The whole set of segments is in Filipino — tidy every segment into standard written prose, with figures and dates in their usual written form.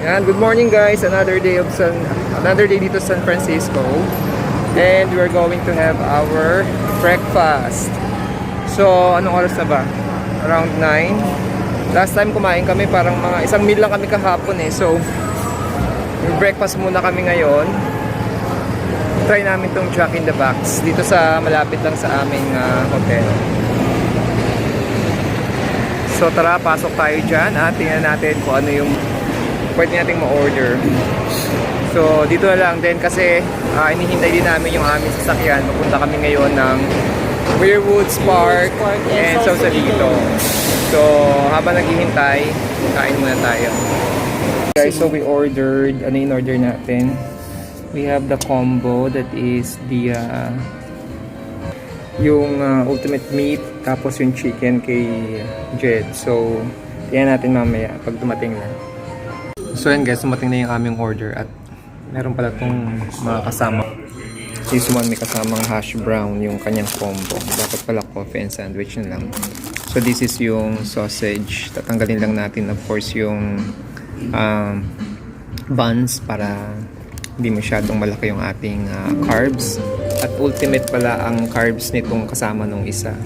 Yan, good morning guys. Another day dito sa San Francisco. And we're going to have our breakfast. So, anong oras na ba? Around 9. Last time kumain kami parang mga isang meal lang kami kahapon eh. So, breakfast muna kami ngayon. Try namin tong Jack in the Box dito sa malapit lang sa aming hotel. So, tara, pasok tayo dyan at tingnan natin kung ano yung pwede nating ma-order. So, dito na lang din kasi inihintay din namin yung aming sasakyan. Pupunta kami ngayon ng Weirwoods Park and Sausalito. So, habang naghihintay, kain muna tayo. Guys, so we ordered, ano yung order natin? We have the combo that is the yung ultimate meat tapos yung chicken kay Jed. So, tingnan natin mamaya pag dumating na. So yan guys, dumating na yung aming order at meron pala itong mga kasama. This one may kasamang hash brown, yung kanyang combo. Dapat pala coffee and sandwich na lang. So this is yung sausage. Tatanggalin lang natin of course yung buns para hindi masyadong malaki yung ating carbs. At ultimate pala ang carbs nitong kasama nung isa.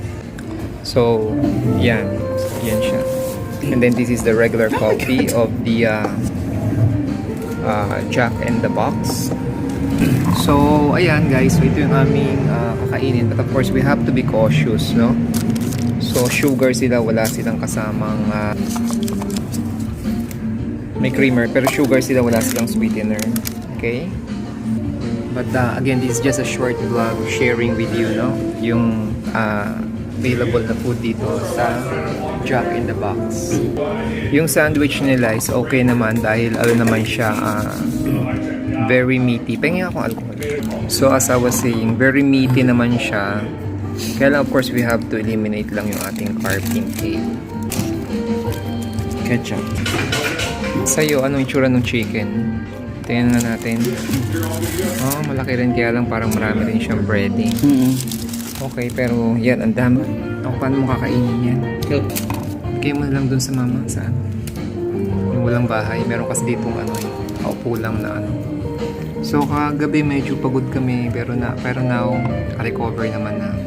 So yan. Yan siya. And then this is the regular coffee of the Jack in the Box. So ayan guys, so ito yung aming kakainin. But of course we have to be cautious, no? So sugar sila, wala silang kasamang may creamer, pero sugar sila, wala silang sweetener. Okay? But again, this is just a short vlog sharing with you, no? Yung available na food dito sa Jack in the Box. Yung sandwich nila is okay naman dahil ano naman siya very meaty. Pengen akong alcohol. So as I was saying, very meaty naman siya. Kaya lang of course we have to eliminate lang yung ating carb intake. Ketchup. Sa'yo, anong itsura ng chicken? Tingnan na natin. Oh, malaki rin kaya lang parang marami rin siyang breading. Okay, pero yan, ang dami. Paano mo kakainin yan? Kaya mo na lang dun sa mama, saan? Yung walang bahay. Meron kasi ditong kaupo lang na So, kagabi medyo pagod kami, pero now, recover naman na.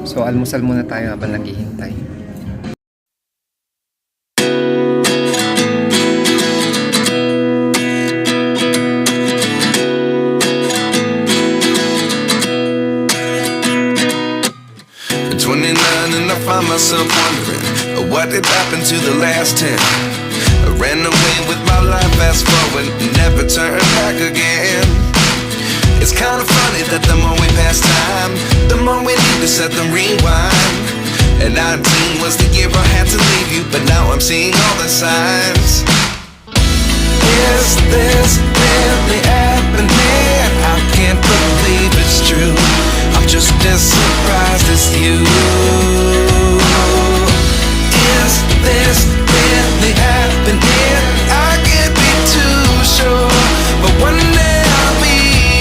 So, almusal muna tayo habang naghihintay. Myself wondering what did happen to the last 10. I ran away with my life, fast forward, never turn back again. It's kind of funny that the more we pass time, the more we need to set the rewind. And 19 was the year I had to leave you, but now I'm seeing all the signs. Is this really happening? I can't believe it's true. I'm just as surprised as you. Is this really happening? I can't be too sure, but one day I'll be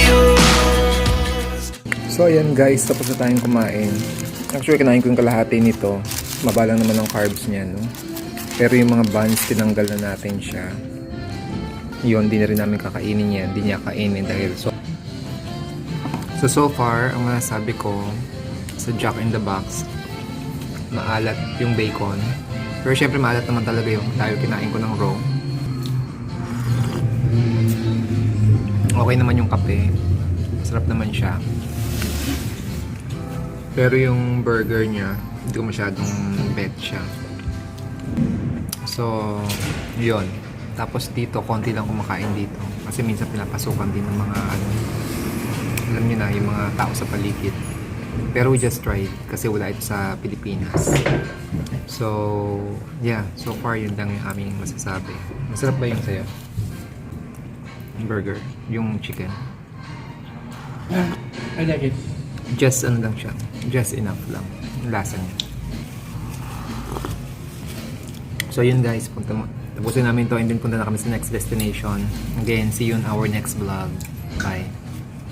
yours. So ayan guys, tapos na tayong kumain. Actually kinain ko yung kalahati nito. Mabalang naman ang carbs niya, no? Pero yung mga buns, tinanggal na natin siya. Yun, di na rin namin kakainin yan. Di niya kainin dahil So far, ang masasabi ko sa Jack in the Box, maalat yung bacon. Pero syempre maalat naman talaga yung dahil kinain ko ng raw. Okay naman yung kape. Masarap naman siya. Pero yung burger niya, hindi ko masyadong bet siya. So, yun. Tapos dito, konti lang kumakain dito. Kasi minsan pinapasukan din ng mga alam niyo na, yung mga tao sa paligid. Pero we just tried kasi wala ito sa Pilipinas. So, yeah. So far, yun lang yung aming masasabi. Masarap ba yung sa'yo? Yung burger? Yung chicken? I like it. Just ano lang siya. Just enough lang. Yung lasa niya. So, yun guys. Tapusin namin to and then punta na kami sa next destination. Again, see you in our next vlog. Bye.